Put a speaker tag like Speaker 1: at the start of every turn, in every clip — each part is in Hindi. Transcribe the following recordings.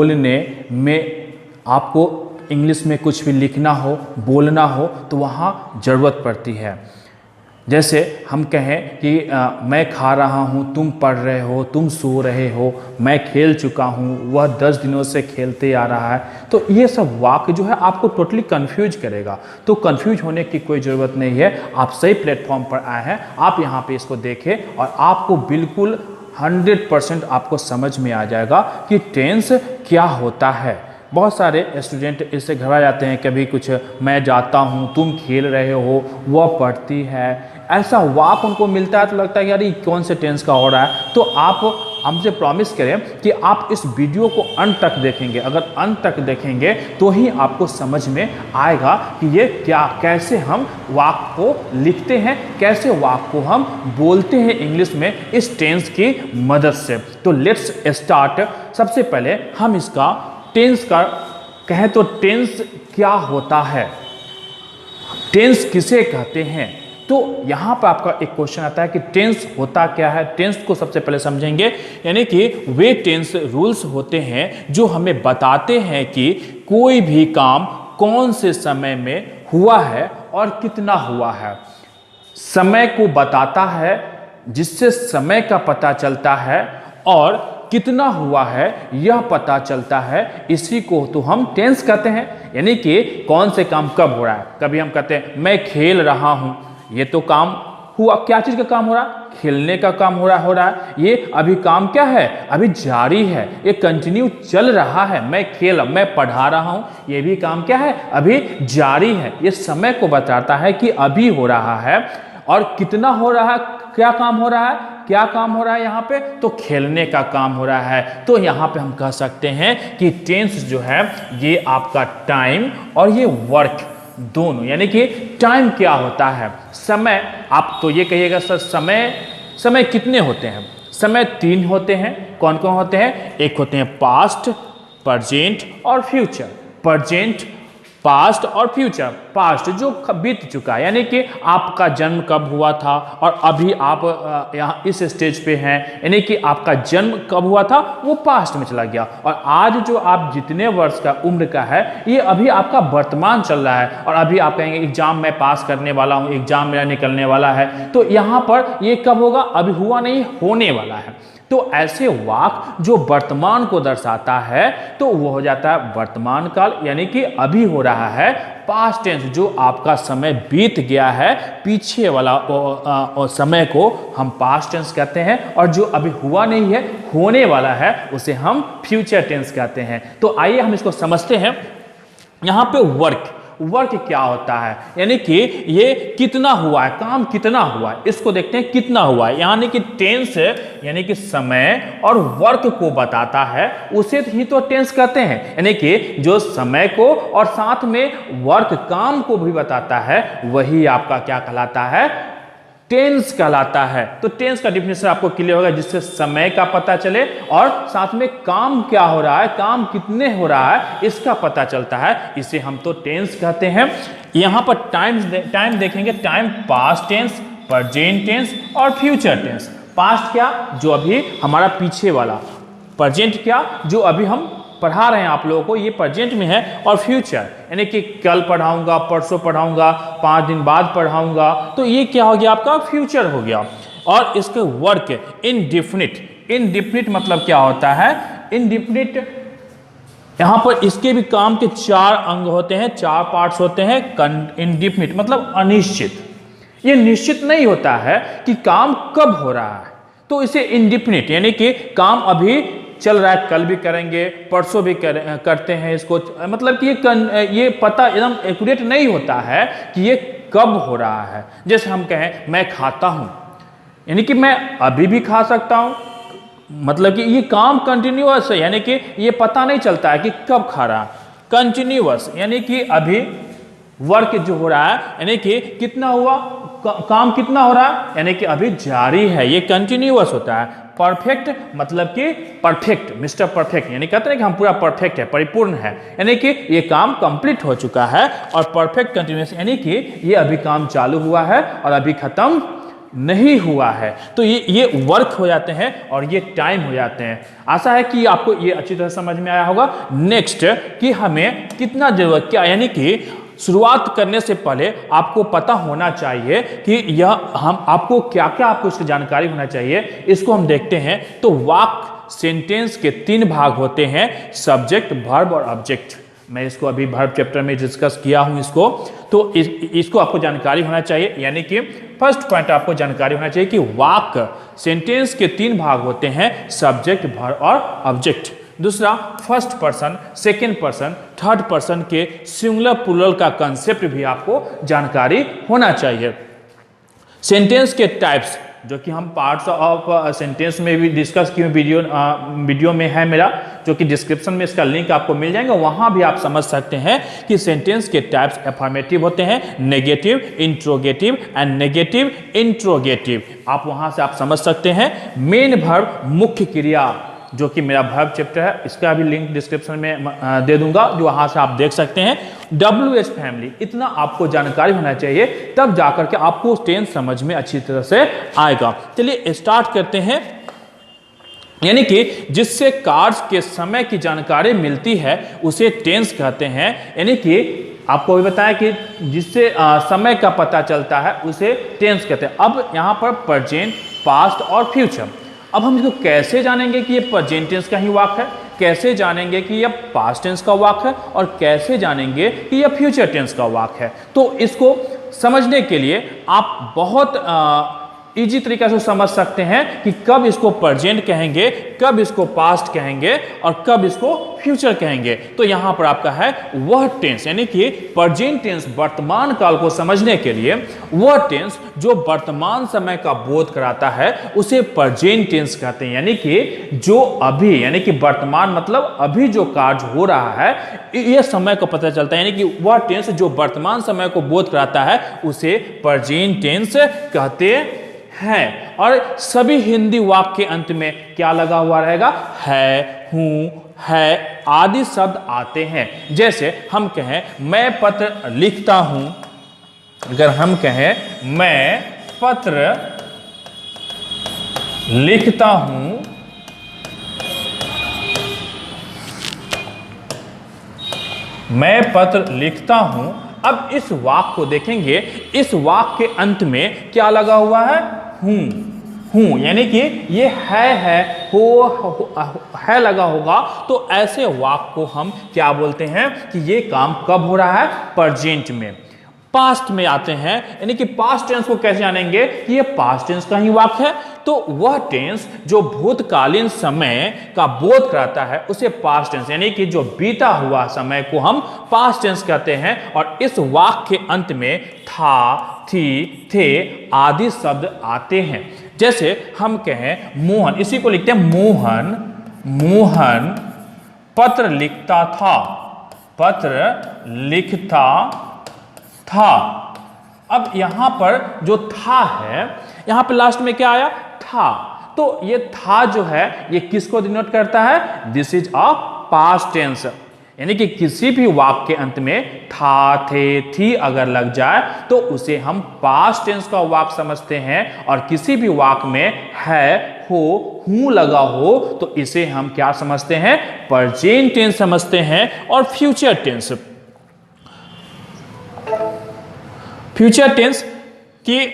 Speaker 1: बोलने में आपको इंग्लिश में कुछ भी लिखना हो, बोलना हो तो वहाँ ज़रूरत पड़ती है। जैसे हम कहें कि मैं खा रहा हूँ, तुम पढ़ रहे हो, तुम सो रहे हो, मैं खेल चुका हूँ, वह 10 दिनों से खेलते आ रहा है। तो ये सब वाक्य जो है आपको टोटली कंफ्यूज करेगा। तो कंफ्यूज होने की कोई ज़रूरत नहीं है। आप सही प्लेटफॉर्म पर आए हैं, आप यहाँ पे इसको देखें और आपको बिल्कुल 100% आपको समझ में आ जाएगा कि टेंस क्या होता है। बहुत सारे स्टूडेंट इससे घबरा जाते हैं, कभी कुछ मैं जाता हूँ, तुम खेल रहे हो, वह पढ़ती है, ऐसा वाक उनको मिलता है तो लगता है कि यार ये कौन से टेंस का हो रहा है। तो आप हमसे प्रॉमिस करें कि आप इस वीडियो को अंत तक देखेंगे। अगर अंत तक देखेंगे तो ही आपको समझ में आएगा कि ये क्या, कैसे हम वाक को लिखते हैं, कैसे वाक को हम बोलते हैं इंग्लिश में इस टेंस की मदद से। तो लेट्स स्टार्ट। सबसे पहले हम इसका टेंस का कहें तो टेंस क्या होता है, टेंस किसे कहते हैं। तो यहाँ पर आपका एक क्वेश्चन आता है कि टेंस होता क्या है। टेंस को सबसे पहले समझेंगे, यानी कि वे टेंस रूल्स होते हैं जो हमें बताते हैं कि कोई भी काम कौन से समय में हुआ है और कितना हुआ है। समय को बताता है, जिससे समय का पता चलता है, और कितना हुआ है यह पता चलता है। इसी को तो हम टेंस कहते हैं, यानी कि कौन से काम कब हो रहा है। कभी हम कहते हैं मैं खेल रहा हूं, ये तो काम हुआ, क्या चीज का काम हो रहा है, खेलने का काम हो रहा है। ये अभी काम क्या है, अभी जारी है, ये कंटिन्यू चल रहा है। मैं पढ़ा रहा हूं, ये भी काम क्या है, अभी जारी है। ये समय को बताता है कि अभी हो रहा है। और कितना हो रहा है, क्या काम हो रहा है, क्या काम हो रहा है यहाँ पे, तो खेलने का काम हो रहा है। तो यहाँ पे हम कह सकते हैं कि टेंस जो है ये आपका टाइम और ये वर्क दोनों, यानी कि टाइम क्या होता है, समय। आप तो ये कहिएगा सर समय कितने होते हैं। समय 3 होते हैं। कौन कौन होते हैं, एक होते हैं पास्ट, प्रेजेंट और फ्यूचर। प्रेजेंट, पास्ट और फ्यूचर। पास्ट जो बीत चुका है, यानी कि आपका जन्म कब हुआ था और अभी आप यहाँ इस स्टेज पे हैं, यानी कि आपका जन्म कब हुआ था वो पास्ट में चला गया। और आज जो आप जितने वर्ष का उम्र का है, ये अभी आपका वर्तमान चल रहा है। और अभी आप कहेंगे एग्जाम मैं पास करने वाला हूँ, एग्जाम मेरा निकलने वाला है, तो यहाँ पर ये कब होगा, अभी हुआ नहीं, होने वाला है। तो ऐसे वाक जो वर्तमान को दर्शाता है तो वो हो जाता है वर्तमान काल, यानी कि अभी हो रहा है। पास्ट टेंस जो आपका समय बीत गया है, पीछे वाला समय को हम पास्ट टेंस कहते हैं। और जो अभी हुआ नहीं है, होने वाला है, उसे हम फ्यूचर टेंस कहते हैं। तो आइए हम इसको समझते हैं। यहाँ पे वर्क क्या होता है, यानी कि ये कितना हुआ है, काम कितना हुआ है, इसको देखते हैं कितना हुआ है। यानी कि टेंस यानी कि समय और वर्क को बताता है, उसे ही तो टेंस कहते हैं। यानी कि जो समय को और साथ में वर्क काम को भी बताता है, वही आपका क्या कहलाता है, टेंस कहलाता है। तो टेंस का डिफिनेशन आपको क्लियर होगा, जिससे समय का पता चले और साथ में काम क्या हो रहा है, काम कितने हो रहा है, इसका पता चलता है। इसे हम तो टेंस कहते हैं। यहाँ पर टाइम देखेंगे, time past tense, present tense और फ्यूचर टेंस। पास्ट क्या, जो अभी हमारा पीछे वाला, प्रेजेंट क्या, जो अभी हम पढ़ा रहे हैं आप लोगों को, ये प्रेजेंट में है। और फ्यूचर यानी कि कल पढ़ाऊंगा, परसों पढ़ाऊंगा, 5 दिन बाद पढ़ाऊंगा, तो ये क्या हो गया, आपका फ्यूचर हो गया। और इसके वर्क इनडिफिनिट मतलब क्या होता है, इनडिफिनिट, यहां पर इसके भी काम के 4 अंग होते हैं, 4 पार्ट्स होते हैं। इनडिफिनिट मतलब अनिश्चित, ये निश्चित नहीं होता है कि काम कब हो रहा है, तो इसे इनडिफिनिट, यानी कि काम अभी चल रहा है, कल भी करेंगे, परसों भी करते हैं इसको, मतलब कि ये पता एकदम एक्यूरेट नहीं होता है कि ये कब हो रहा है। जैसे हम कहें मैं खाता हूं, यानी कि मैं अभी भी खा सकता हूं, मतलब कि ये काम कंटिन्यूअस है, यानी कि ये पता नहीं चलता है कि कब खा रहा है। कंटिन्यूअस यानी कि अभी वर्क जो हो रहा है, यानी कि कितना हुआ, काम कितना हो रहा है, यानी कि अभी जारी है, ये कंटिन्यूअस होता है। परफेक्ट मतलब कि परफेक्ट, मिस्टर परफेक्ट, यानी कहते हैं कि हम पूरा परफेक्ट है, परिपूर्ण है, यानी कि ये काम कंप्लीट हो चुका है। और परफेक्ट कंटिन्यूअस यानी कि ये अभी काम चालू हुआ है और अभी खत्म नहीं हुआ है, तो ये वर्क हो जाते हैं और ये टाइम हो जाते हैं। आशा है कि आपको ये अच्छी तरह समझ में आया होगा। नेक्स्ट कि हमें कितना जरूरत क्या, यानी कि शुरुआत करने से पहले आपको पता होना चाहिए कि यह हम आपको क्या क्या आपको इसकी जानकारी होना चाहिए, इसको हम देखते हैं। तो वाक्य सेंटेंस के 3 भाग होते हैं, सब्जेक्ट, वर्ब और ऑब्जेक्ट। मैं इसको अभी वर्ब चैप्टर में डिस्कस किया हूं इसको, तो इसको आपको जानकारी होना चाहिए। यानी कि फर्स्ट पॉइंट आपको जानकारी होना चाहिए कि वाक्य सेंटेंस के 3 भाग होते हैं, सब्जेक्ट, वर्ब और ऑब्जेक्ट। दूसरा, first person, second person, third person के सिंगुलर प्लूरल का कंसेप्ट भी आपको जानकारी होना चाहिए। सेंटेंस के टाइप्स, जो कि हम पार्ट्स ऑफ सेंटेंस में भी डिस्कस किए, वीडियो में है मेरा, जो कि डिस्क्रिप्शन में इसका लिंक आपको मिल जाएगा, वहां भी आप समझ सकते हैं कि सेंटेंस के टाइप्स अफर्मेटिव होते हैं, negative, interrogative and negative interrogative. आप वहां से आप समझ सकते हैं। मेन वर्ब, मुख्य क्रिया, जो कि मेरा वर्ब चैप्टर है, इसका भी लिंक डिस्क्रिप्शन में दे दूंगा, जो वहां से आप देख सकते हैं। WH फैमिली, इतना आपको जानकारी होना चाहिए, तब जाकर के आपको टेंस समझ में अच्छी तरह से आएगा। चलिए स्टार्ट करते हैं। यानी कि जिससे कार्य के समय की जानकारी मिलती है उसे टेंस कहते हैं। यानी कि आपको भी बताया कि जिससे समय का पता चलता है उसे टेंस कहते हैं। अब यहाँ पर प्रेजेंट, पास्ट और फ्यूचर। अब हम इसको कैसे जानेंगे कि ये प्रेजेंट टेंस का ही वाक्य है, कैसे जानेंगे कि यह पास्ट टेंस का वाक्य है, और कैसे जानेंगे कि यह फ्यूचर टेंस का वाक्य है। तो इसको समझने के लिए आप बहुत इजी तरीका से समझ सकते हैं कि कब इसको प्रेजेंट कहेंगे, कब इसको पास्ट कहेंगे और कब इसको फ्यूचर कहेंगे। तो यहां पर आपका है वह टेंस, यानी कि प्रेजेंट टेंस वर्तमान काल को समझने के लिए वह टेंस जो वर्तमान समय का बोध कराता है उसे प्रेजेंट टेंस कहते हैं। यानी कि जो अभी, यानी कि वर्तमान मतलब अभी जो कार्य हो रहा है, यह समय को पता चलता है। यानी कि वह टेंस जो वर्तमान समय को बोध कराता है उसे प्रेजेंट टेंस कहते हैं। और सभी हिंदी वाक्य के अंत में क्या लगा हुआ रहेगा? है, हूं, है आदि शब्द आते हैं। जैसे हम कहें मैं पत्र लिखता हूं, अगर हम कहें मैं पत्र लिखता हूं, मैं पत्र लिखता हूं। अब इस वाक्य को देखेंगे, इस वाक्य के अंत में क्या लगा हुआ है? हूं, यानी कि ये है, हो है लगा होगा। तो ऐसे वाक्य को हम क्या बोलते हैं कि ये काम कब हो रहा है? प्रेजेंट में। पास्ट में आते हैं, यानी कि पास्ट टेंस को कैसे जानेंगे कि ये पास्ट टेंस का ही वाक्य है? तो वह टेंस जो भूतकालीन समय का बोध कराता है उसे पास्ट टेंस, यानी कि जो बीता हुआ समय को हम पास्ट टेंस कहते हैं। और इस वाक्य के अंत में था, थी, थे आदि शब्द आते हैं। जैसे हम कहें मोहन, इसी को लिखते हैं मोहन पत्र लिखता था, पत्र लिखता था। अब यहां पर जो था है, यहां पर लास्ट में क्या आया? था। तो ये था जो है ये किसको डिनोट करता है? This is a past tense. यानी कि किसी भी वाक्य के अंत में था, थे, थी अगर लग जाए तो उसे हम पास्ट टेंस का वाक्य समझते हैं। और किसी भी वाक्य में है, हो, हूं लगा हो तो इसे हम क्या समझते हैं? प्रेजेंट टेंस समझते हैं। और फ्यूचर टेंस, फ्यूचर टेंस की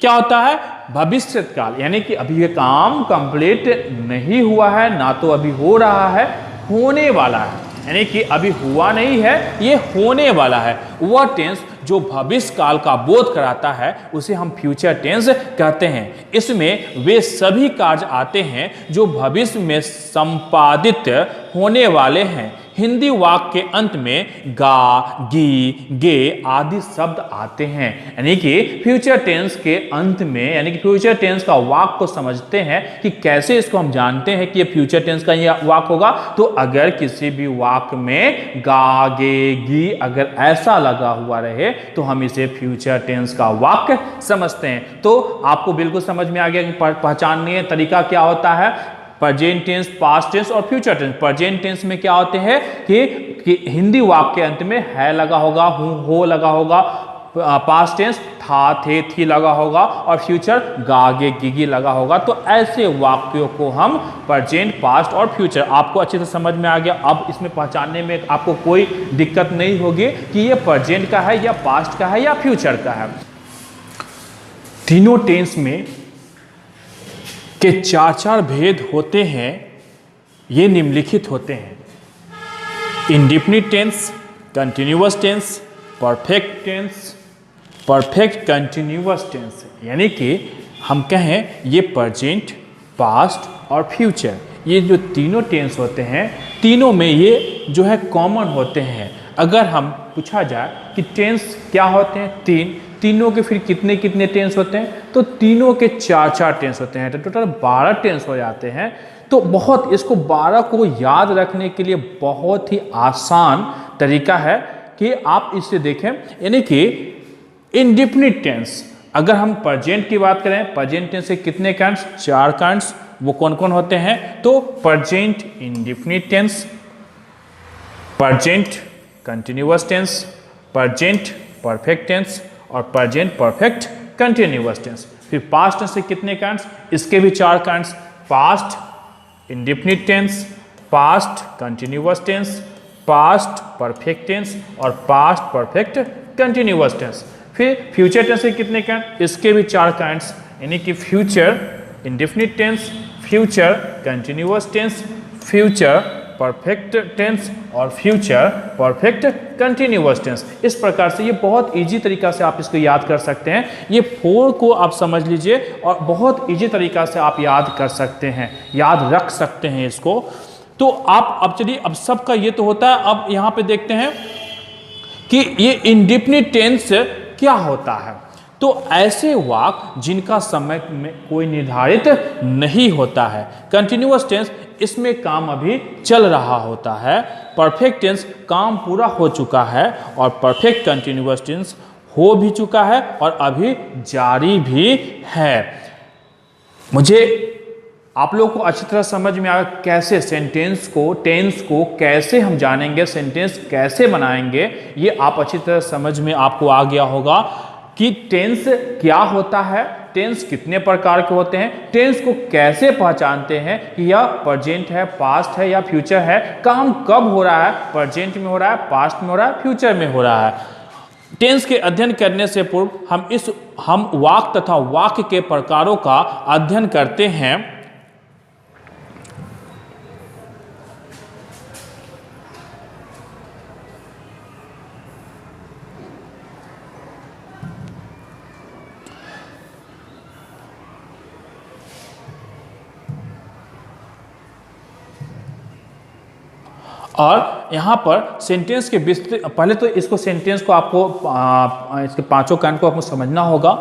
Speaker 1: क्या होता है? भविष्य काल, यानी कि अभी ये काम कंप्लीट नहीं हुआ है, ना तो अभी हो रहा है, होने वाला है। यानी कि अभी हुआ नहीं है, ये होने वाला है। वह टेंस जो भविष्य काल का बोध कराता है उसे हम फ्यूचर टेंस कहते हैं। इसमें वे सभी कार्य आते हैं जो भविष्य में संपादित होने वाले हैं। हिंदी वाक्य के अंत में गा, गी, गे आदि शब्द आते हैं। यानी कि फ्यूचर टेंस के अंत में, यानी कि फ्यूचर टेंस का वाक्य को समझते हैं कि कैसे इसको हम जानते हैं कि ये फ्यूचर टेंस का ये वाक्य होगा। तो अगर किसी भी वाक्य में गा, गे, गी अगर ऐसा लगा हुआ रहे तो हम इसे फ्यूचर टेंस का वाक्य समझते हैं। तो आपको बिल्कुल समझ में आ गया कि पहचानने तरीका क्या होता है? प्रेजेंट टेंस, पास्ट टेंस और फ्यूचर टेंस। प्रेजेंट टेंस में क्या होते हैं कि हिंदी वाक्य के अंत में है लगा होगा, हूं, हो लगा होगा, पास्ट टेंस था, थे, थी लगा होगा और फ्यूचर गा, गे, गिगी लगा होगा। तो ऐसे वाक्यों को हम प्रेजेंट, पास्ट और फ्यूचर, आपको अच्छे से समझ में आ गया। अब इसमें पहचानने में आपको कोई दिक्कत नहीं होगी कि ये प्रेजेंट का है या पास्ट का है या फ्यूचर का है। तीनों टेंस में के चार चार भेद होते हैं, ये निम्नलिखित होते हैं: indefinite tense, continuous tense, perfect tense, perfect continuous tense. यानी कि हम कहें ये प्रेजेंट, पास्ट और फ्यूचर, ये जो तीनों टेंस होते हैं, तीनों में ये जो है कॉमन होते हैं। अगर हम पूछा जाए कि टेंस क्या होते हैं, तीनों के फिर कितने कितने टेंस होते हैं, तो तीनों के चार चार टेंस होते हैं, तो टोटल 12 टेंस हो जाते हैं। तो बहुत इसको 12 को याद रखने के लिए बहुत ही आसान तरीका है कि आप इसे देखें। यानी कि इंडेफिनिट टेंस, अगर हम प्रेजेंट की बात करें, प्रेजेंट टेंस से कितने कांड्स, 4 कांड्स, वो कौन कौन होते हैं? तो present indefinite tense, present continuous tense, present perfect tense और प्रेजेंट परफेक्ट कंटिन्यूअस टेंस। फिर पास्ट टेंस से कितने कांड्स, इसके भी 4 kinds, past indefinite tense, past continuous tense, past perfect tense और पास्ट परफेक्ट कंटिन्यूअस टेंस। फिर फ्यूचर टेंस के कितने कांड, इसके भी 4 कांड्स, यानी कि future indefinite tense, future continuous tense, future perfect tense और फ्यूचर परफेक्ट कंटिन्यूअस टेंस। इस प्रकार से ये बहुत इजी तरीका से आप इसको याद कर सकते हैं। ये 4 को आप समझ लीजिए और बहुत इजी तरीका से आप याद कर सकते हैं, याद रख सकते हैं इसको। तो आप अब चलिए, अब सबका ये तो होता है, अब यहाँ पे देखते हैं कि ये इंडेफिनिट टेंस क्या होता है। तो ऐसे वाक्य जिनका समय में कोई निर्धारित नहीं होता है। कंटिन्यूअस टेंस, इसमें काम अभी चल रहा होता है। परफेक्ट टेंस, काम पूरा हो चुका है। और परफेक्ट कंटिन्यूअस टेंस हो भी चुका है और अभी जारी भी है। मुझे आप लोगों को अच्छी तरह समझ में आया कैसे सेंटेंस को, टेंस को कैसे हम जानेंगे, सेंटेंस कैसे बनाएंगे, ये आप अच्छी तरह समझ में आपको आ गया होगा कि टेंस क्या होता है, टेंस कितने प्रकार के होते हैं, टेंस को कैसे पहचानते हैं कि यह प्रेजेंट है, पास्ट है या फ्यूचर है, काम कब हो रहा है, प्रेजेंट में हो रहा है, पास्ट में हो रहा है, फ्यूचर में हो रहा है। टेंस के अध्ययन करने से पूर्व हम वाक्य तथा वाक्य के प्रकारों का अध्ययन करते हैं। और यहाँ पर सेंटेंस के विस्तृत, पहले तो इसको सेंटेंस को आपको इसके 5 कांड को आपको समझना होगा।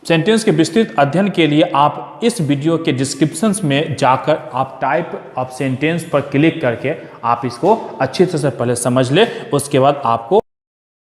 Speaker 1: सेंटेंस के विस्तृत अध्ययन के लिए आप इस वीडियो के डिस्क्रिप्शन में जाकर आप टाइप ऑफ सेंटेंस पर क्लिक करके आप इसको अच्छी तरह से पहले समझ ले, उसके बाद आपको